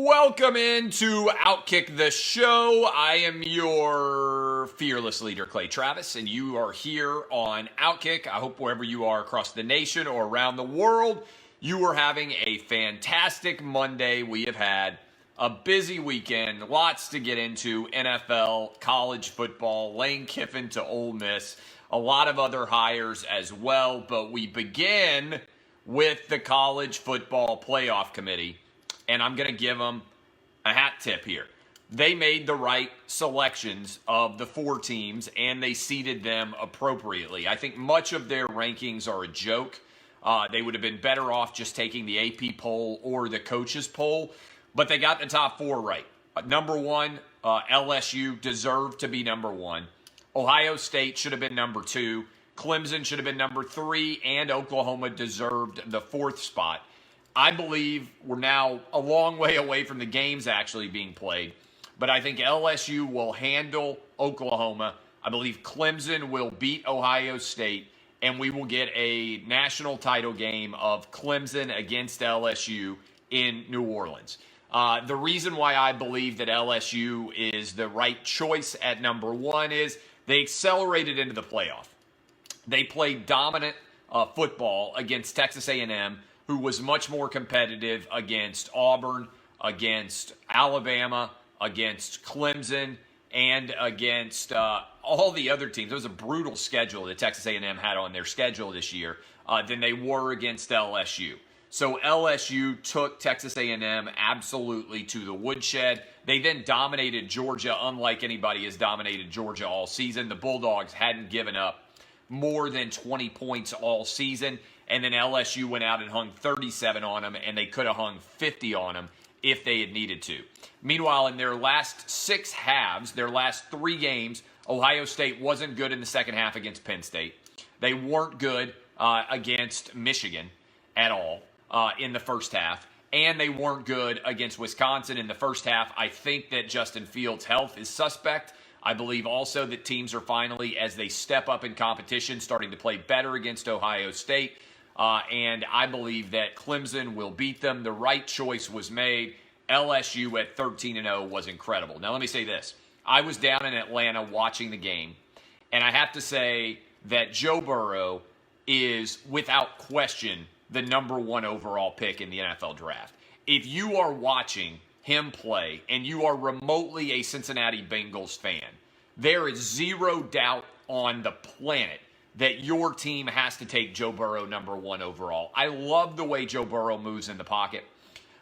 Welcome into Outkick the Show. I am your fearless leader, Clay Travis, and you are here on Outkick. I hope wherever you are across the nation or around the world, you are having a fantastic Monday. We have had a busy weekend, lots to get into, NFL, college football, Lane Kiffin to Ole Miss, a lot of other hires as well, but we begin with the College Football Playoff Committee. And I'm going to give them a hat tip here. They made the right selections of the four teams, and they seeded them appropriately. I think much of their rankings are a joke. They would have been better off just taking the AP poll or the coaches poll, but they got the top four right. Number one, LSU deserved to be number one. Ohio State should have been number two. Clemson should have been number three, and Oklahoma deserved the fourth spot. I believe we're now a long way away from the games actually being played, but I think LSU will handle Oklahoma. I believe Clemson will beat Ohio State, and we will get a national title game of Clemson against LSU in New Orleans. The reason why I believe that LSU is the right choice at number one is they accelerated into the playoff. They played dominant football against Texas A&M, who was much more competitive against Auburn, against Alabama, against Clemson, and against all the other teams. It was a brutal schedule that Texas A&M had on their schedule this year than they were against LSU. So LSU took Texas A&M absolutely to the woodshed. They then dominated Georgia, unlike anybody has dominated Georgia all season. The Bulldogs hadn't given up more than 20 points all season. And then LSU went out and hung 37 on them, and they could have hung 50 on them if they had needed to. Meanwhile, in their last six halves, their last three games, Ohio State wasn't good in the second half against Penn State. They weren't good against Michigan at all in the first half. And they weren't good against Wisconsin in the first half. I think that Justin Fields' health is suspect. I believe also that teams are finally, as they step up in competition, starting to play better against Ohio State. And I believe that Clemson will beat them. The right choice was made. LSU at 13-0 was incredible. Now, let me say this. I was down in Atlanta watching the game, and I have to say that Joe Burrow is, without question, the number one overall pick in the NFL draft. If you are watching him play and you are remotely a Cincinnati Bengals fan, there is zero doubt on the planet that your team has to take Joe Burrow number one overall. I love the way Joe Burrow moves in the pocket.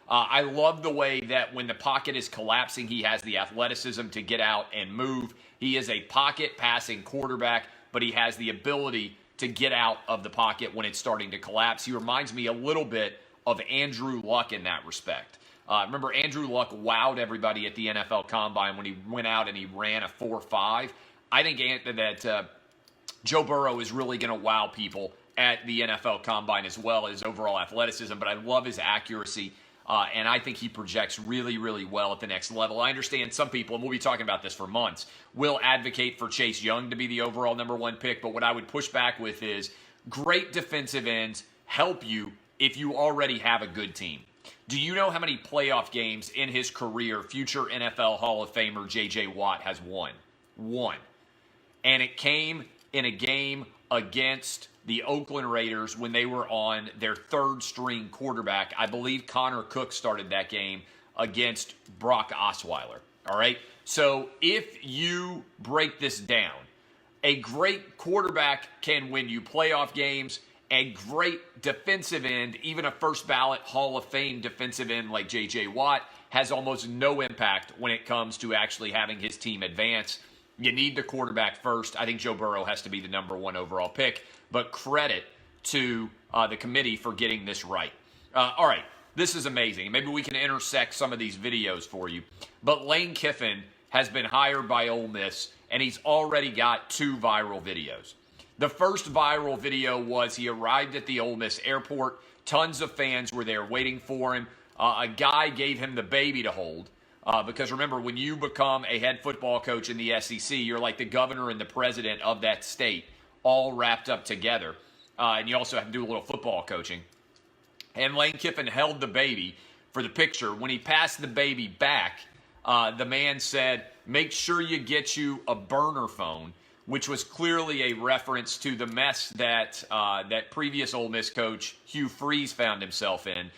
I love the way that when the pocket is collapsing, he has the athleticism to get out and move. He is a pocket passing quarterback, but he has the ability to get out of the pocket when it's starting to collapse. He reminds me a little bit of Andrew Luck in that respect. Remember, Andrew Luck wowed everybody at the NFL Combine when he went out and he ran a 4.5. I think that Joe Burrow is really going to wow people at the NFL Combine as well as overall athleticism, but I love his accuracy, and I think he projects really, really well at the next level. I understand some people, and we'll be talking about this for months, will advocate for Chase Young to be the overall number one pick, but what I would push back with is great defensive ends help you if you already have a good team. Do you know how many playoff games in his career future NFL Hall of Famer J.J. Watt has won? One. And it came in a game against the Oakland Raiders when they were on their third-string quarterback. I believe Connor Cook started that game against Brock Osweiler. All right? So if you break this down, a great quarterback can win you playoff games. A great defensive end, even a first-ballot Hall of Fame defensive end like J.J. Watt, has almost no impact when it comes to actually having his team advance. You need the quarterback first. I think Joe Burrow has to be the number one overall pick, but credit to the committee for getting this right. All right, this is amazing. Maybe we can intersect some of these videos for you. But Lane Kiffin has been hired by Ole Miss, and he's already got two viral videos. The first viral video was he arrived at the Ole Miss airport. Tons of fans were there waiting for him. A guy gave him the baby to hold. Because remember, when you become a head football coach in the SEC, you're like the governor and the president of that state, all wrapped up together. And you also have to do a little football coaching. And Lane Kiffin held the baby for the picture. When he passed the baby back, the man said, "Make sure you get you a burner phone," which was clearly a reference to the mess that that previous Ole Miss coach Hugh Freeze found himself in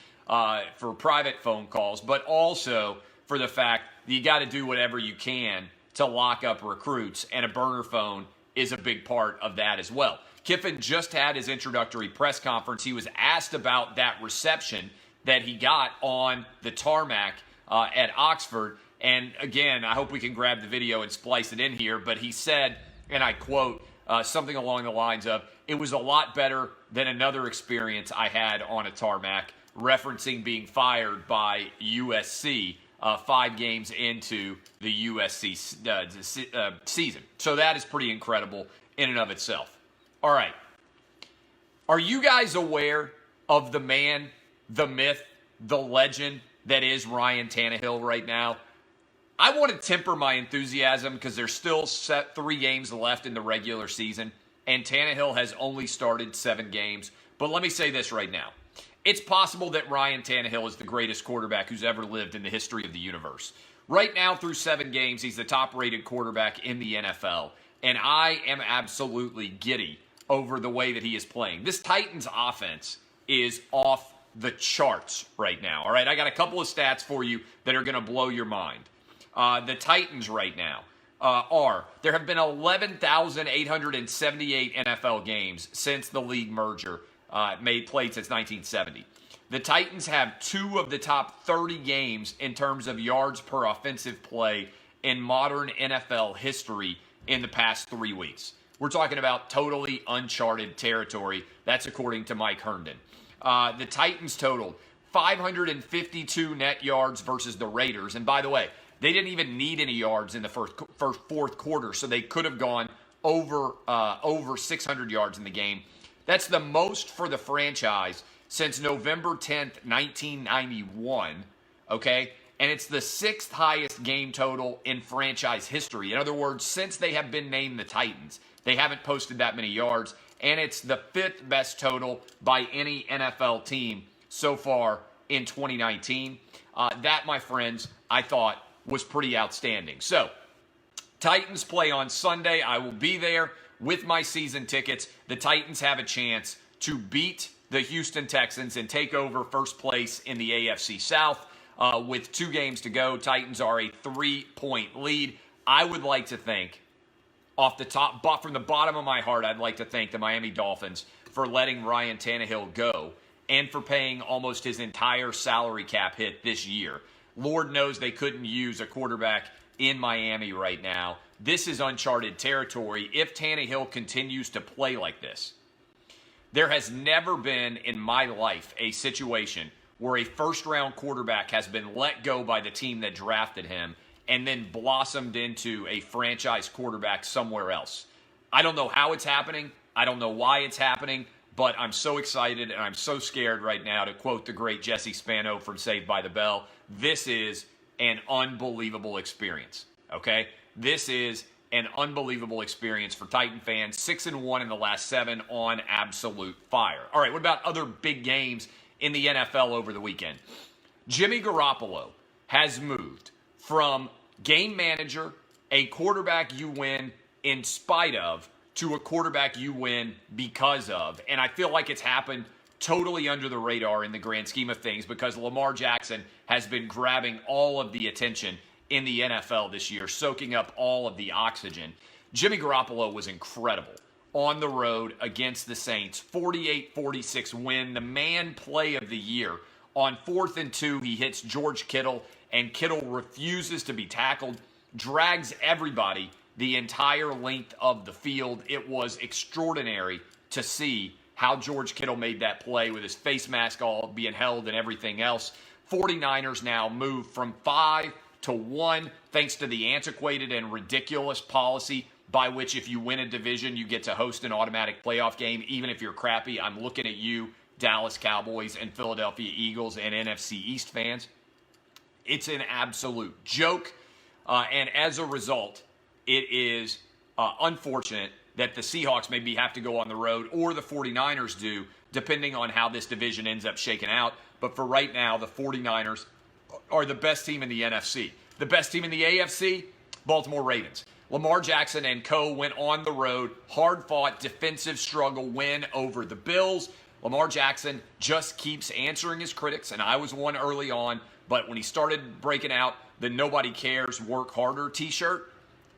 for private phone calls, but also for the fact that you got to do whatever you can to lock up recruits, and a burner phone is a big part of that as well. Kiffin just had his introductory press conference. He was asked about that reception that he got on the tarmac at Oxford. And again, I hope we can grab the video and splice it in here, but he said, and I quote, something along the lines of, "It was a lot better than another experience I had on a tarmac," referencing being fired by USC 5 games into the USC season. So that is pretty incredible in and of itself. All right. Are you guys aware of the man, the myth, the legend that is Ryan Tannehill right now? I want to temper my enthusiasm because there's still 3 games left in the regular season, and Tannehill has only started 7 games. But let me say this right now. It's possible that Ryan Tannehill is the greatest quarterback who's ever lived in the history of the universe. Right now, through 7 games, he's the top-rated quarterback in the NFL, and I am absolutely giddy over the way that he is playing. This Titans offense is off the charts right now, all right? I got a couple of stats for you that are going to blow your mind. The Titans right now there have been 11,878 NFL games since the league merger played since 1970. The Titans have 2 of the top 30 games in terms of yards per offensive play in modern NFL history in the past 3 weeks. We're talking about totally uncharted territory. That's according to Mike Herndon. The Titans totaled 552 net yards versus the Raiders. And by the way, they didn't even need any yards in the fourth quarter, so they could have gone over 600 yards in the game. That's the most for the franchise since November 10th, 1991, okay? And it's the 6th highest game total in franchise history. In other words, since they have been named the Titans, they haven't posted that many yards, and it's the 5th best total by any NFL team so far in 2019. That, my friends, I thought was pretty outstanding. So, Titans play on Sunday. I will be there with my season tickets. The Titans have a chance to beat the Houston Texans and take over first place in the AFC South. With 2 games to go, Titans are a 3-point lead. I would like to think, off the top, but from the bottom of my heart, I'd like to thank the Miami Dolphins for letting Ryan Tannehill go and for paying almost his entire salary cap hit this year. Lord knows they couldn't use a quarterback in Miami right now. This is uncharted territory if Tannehill continues to play like this. There has never been in my life a situation where a first-round quarterback has been let go by the team that drafted him and then blossomed into a franchise quarterback somewhere else. I don't know how it's happening. I don't know why it's happening, but I'm so excited and I'm so scared right now, to quote the great Jesse Spano from Saved by the Bell. This is an unbelievable experience, okay? This is an unbelievable experience for Titan fans. 6-1 in the last 7 on absolute fire. All right, what about other big games in the NFL over the weekend? Jimmy Garoppolo has moved from game manager, a quarterback you win in spite of, to a quarterback you win because of. And I feel like it's happened totally under the radar in the grand scheme of things because Lamar Jackson has been grabbing all of the attention in the NFL this year, soaking up all of the oxygen. Jimmy Garoppolo was incredible on the road against the Saints. 48-46 win, the man play of the year. On 4th and 2, he hits George Kittle, and Kittle refuses to be tackled, drags everybody the entire length of the field. It was extraordinary to see how George Kittle made that play with his face mask all being held and everything else. 49ers now move from 5 to 1 thanks to the antiquated and ridiculous policy by which if you win a division, you get to host an automatic playoff game, even if you're crappy. I'm looking at you, Dallas Cowboys and Philadelphia Eagles and NFC East fans. It's an absolute joke. And as a result, it is unfortunate that the Seahawks maybe have to go on the road or the 49ers do, depending on how this division ends up shaking out. But for right now, the 49ers are the best team in the NFC. The best team in the AFC, Baltimore Ravens. Lamar Jackson and co. went on the road, hard-fought defensive struggle win over the Bills. Lamar Jackson just keeps answering his critics, and I was one early on, but when he started breaking out the nobody cares, work harder t-shirt,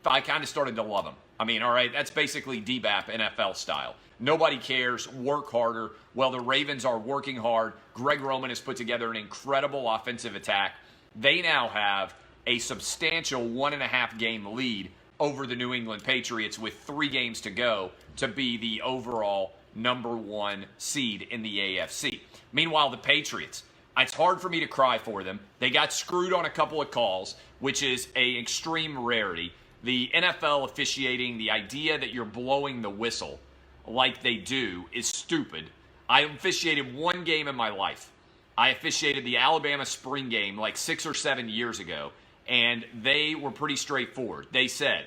I kind of started to love him. I mean, all right, that's basically DBAP NFL style. Nobody cares, work harder. Well, the Ravens are working hard. Greg Roman has put together an incredible offensive attack. They now have a substantial 1.5 game lead over the New England Patriots with 3 games to go to be the overall number 1 seed in the AFC. Meanwhile, the Patriots, it's hard for me to cry for them. They got screwed on a couple of calls, which is an extreme rarity. The NFL officiating, the idea that you're blowing the whistle like they do is stupid. I officiated 1 game in my life. I officiated the Alabama spring game like 6 or 7 years ago, and they were pretty straightforward. They said,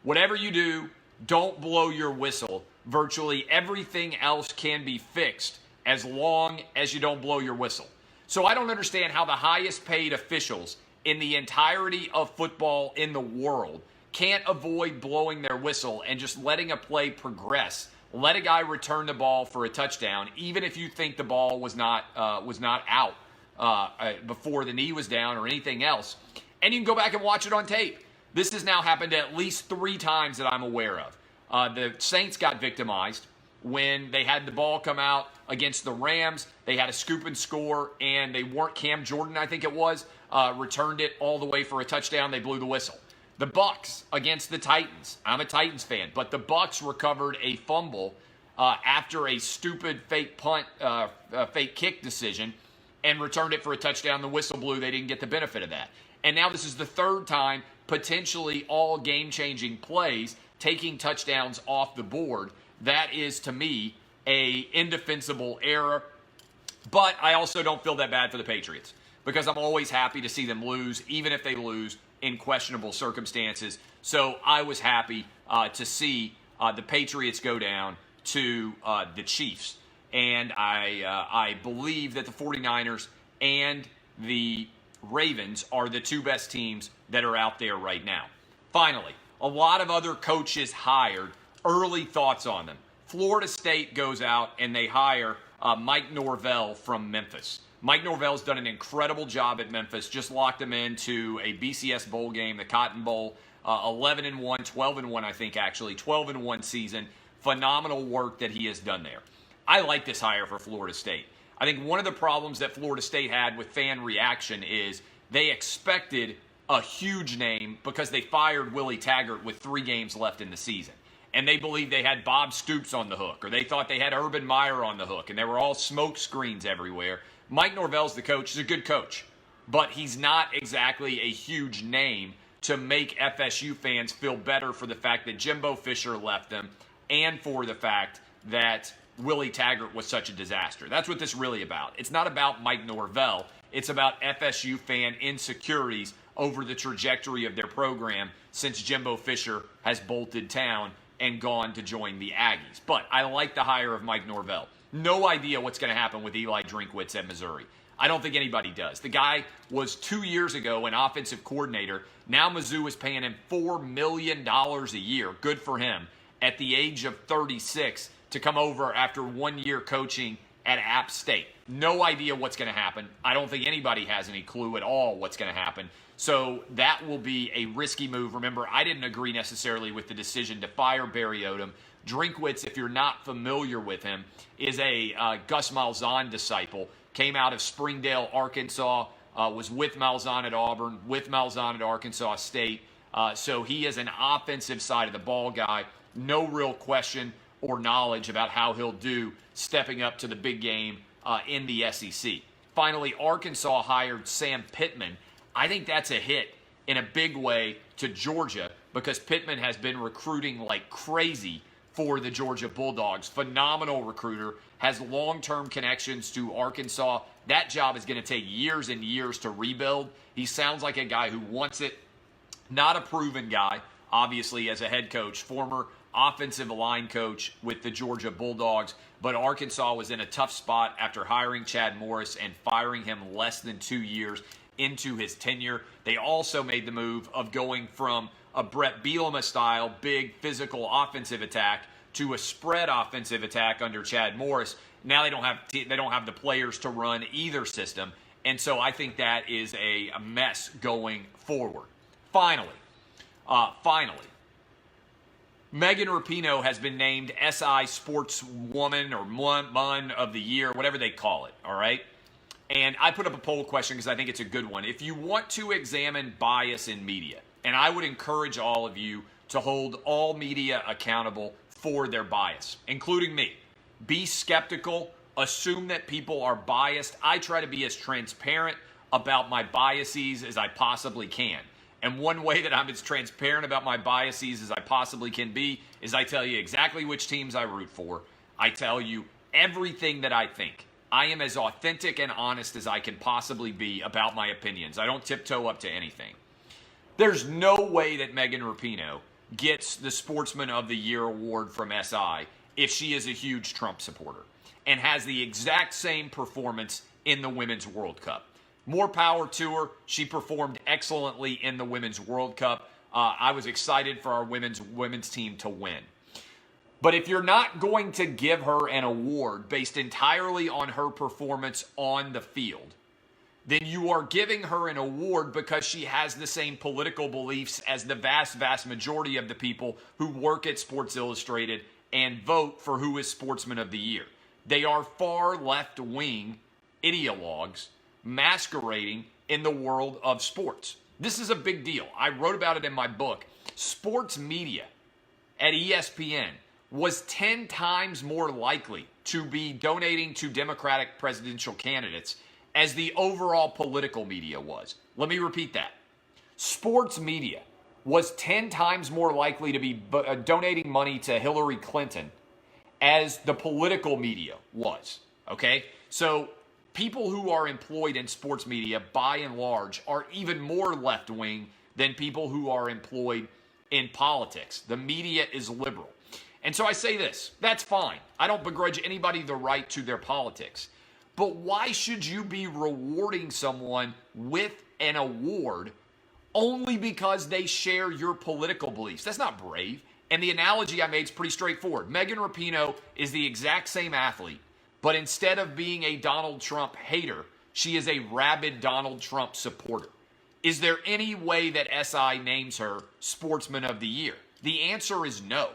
whatever you do, don't blow your whistle. Virtually everything else can be fixed as long as you don't blow your whistle. So I don't understand how the highest paid officials in the entirety of football in the world can't avoid blowing their whistle and just letting a play progress. Let a guy return the ball for a touchdown, even if you think the ball was not out before the knee was down or anything else. And you can go back and watch it on tape. This has now happened at least 3 times that I'm aware of. The Saints got victimized when they had the ball come out against the Rams. They had a scoop and score, and they weren't Cam Jordan, I think it was, returned it all the way for a touchdown. They blew the whistle. The Bucs against the Titans. I'm a Titans fan, but the Bucs recovered a fumble after a stupid fake punt, fake kick decision, and returned it for a touchdown. The whistle blew. They didn't get the benefit of that. And now this is the 3rd time, potentially all game-changing plays, taking touchdowns off the board. That is, to me, a indefensible error. But I also don't feel that bad for the Patriots because I'm always happy to see them lose, even if they lose in questionable circumstances. So I was happy to see the Patriots go down to the Chiefs. And I believe that the 49ers and the Ravens are the 2 best teams that are out there right now. Finally, a lot of other coaches hired. Early thoughts on them. Florida State goes out and they hire Mike Norvell from Memphis. Mike Norvell's done an incredible job at Memphis, just locked them into a BCS bowl game, the Cotton Bowl, 11-1, 12-1, I think actually, 12-1 season. Phenomenal work that he has done there. I like this hire for Florida State. I think one of the problems that Florida State had with fan reaction is they expected a huge name because they fired Willie Taggart with 3 games left in the season. And they believed they had Bob Stoops on the hook, or they thought they had Urban Meyer on the hook, and there were all smoke screens everywhere. Mike Norvell's the coach. He's a good coach, but he's not exactly a huge name to make FSU fans feel better for the fact that Jimbo Fisher left them and for the fact that Willie Taggart was such a disaster. That's what this is really about. It's not about Mike Norvell. It's about FSU fan insecurities over the trajectory of their program since Jimbo Fisher has bolted town and gone to join the Aggies. But I like the hire of Mike Norvell. No idea what's going to happen with Eli Drinkwitz at Missouri. I don't think anybody does. The guy was 2 years ago an offensive coordinator. Now Mizzou is paying him $4 million a year. Good for him. At the age of 36 to come over after 1 year coaching at App State. No idea what's going to happen. I don't think anybody has any clue at all what's going to happen. So that will be a risky move. Remember, I didn't agree necessarily with the decision to fire Barry Odom. Drinkwitz, if you're not familiar with him, is a Gus Malzahn disciple. Came out of Springdale, Arkansas, was with Malzahn at Auburn, with Malzahn at Arkansas State. So he is an offensive side of the ball guy. No real question or knowledge about how he'll do stepping up to the big game in the SEC. Finally, Arkansas hired Sam Pittman. I think that's a hit in a big way to Georgia because Pittman has been recruiting like crazy for the Georgia Bulldogs. Phenomenal recruiter, has long-term connections to Arkansas. That job is going to take years and years to rebuild. He sounds like a guy who wants it, not a proven guy, obviously, as a head coach, former offensive line coach with the Georgia Bulldogs, but Arkansas was in a tough spot after hiring Chad Morris and firing him less than 2 years into his tenure. They also made the move of going from a Brett Bielema style big physical offensive attack to a spread offensive attack under Chad Morris. Now they don't have the players to run either system, and so I think that is a mess going forward. Finally, Megan Rapinoe has been named SI Sportswoman or Mun of the Year, whatever they call it, all right? And I put up a poll question because I think it's a good one. If you want to examine bias in media, and I would encourage all of you to hold all media accountable for their bias, including me. Be skeptical, assume that people are biased. I try to be as transparent about my biases as I possibly can. And one way that I'm as transparent about my biases as I possibly can be is I tell you exactly which teams I root for. I tell you everything that I think. I am as authentic and honest as I can possibly be about my opinions. I don't tiptoe up to anything. There's no way that Megan Rapinoe gets the Sportsman of the Year award from SI if she is a huge Trump supporter and has the exact same performance in the Women's World Cup. More power to her. She performed excellently in the Women's World Cup. I was excited for our women's team to win. But if you're not going to give her an award based entirely on her performance on the field, then you are giving her an award because she has the same political beliefs as the vast, vast majority of the people who work at Sports Illustrated and vote for who is Sportsman of the Year. They are far left-wing ideologues masquerading in the world of sports. This is a big deal. I wrote about it in my book. Sports media at ESPN was 10 times more likely to be donating to Democratic presidential candidates as the overall political media was. Let me repeat that. Sports media was 10 times more likely to be donating money to Hillary Clinton as the political media was. Okay? So people who are employed in sports media, by and large, are even more left-wing than people who are employed in politics. The media is liberal. And so I say this, that's fine. I don't begrudge anybody the right to their politics. But why should you be rewarding someone with an award only because they share your political beliefs? That's not brave. And the analogy I made is pretty straightforward. Megan Rapinoe is the exact same athlete, but instead of being a Donald Trump hater, she is a rabid Donald Trump supporter. Is there any way that SI names her Sportsman of the Year? The answer is no.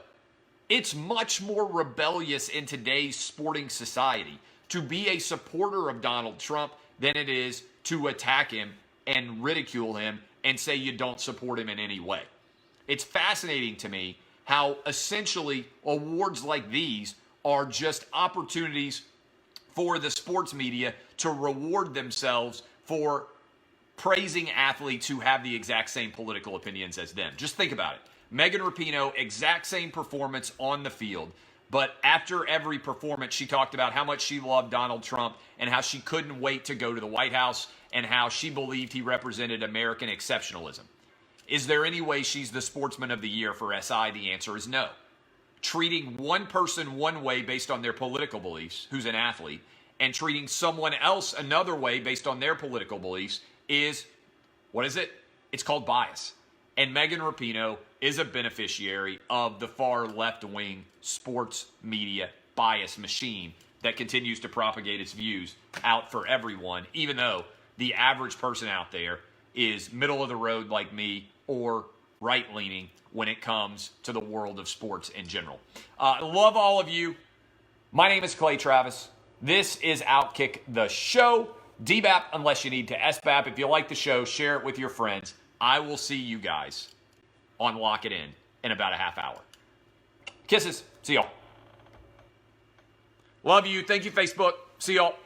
It's much more rebellious in today's sporting society to be a supporter of Donald Trump than it is to attack him and ridicule him and say you don't support him in any way. It's fascinating to me how essentially awards like these are just opportunities for the sports media to reward themselves for praising athletes who have the exact same political opinions as them. Just think about it. Megan Rapinoe, exact same performance on the field, but after every performance, she talked about how much she loved Donald Trump and how she couldn't wait to go to the White House and how she believed he represented American exceptionalism. Is there any way she's the Sportsman of the Year for SI? The answer is no. Treating one person one way based on their political beliefs, who's an athlete, and treating someone else another way based on their political beliefs is, what is it? It's called bias. And Megan Rapinoe is a beneficiary of the far left-wing sports media bias machine that continues to propagate its views out for everyone, even though the average person out there is middle of the road like me or right-leaning when it comes to the world of sports in general. Love all of you. My name is Clay Travis. This is Outkick the Show. DBAP unless you need to SBAP. If you like the show, share it with your friends. I will see you guys on Lock It in about a half hour. Kisses. See y'all. Love you. Thank you, Facebook. See y'all.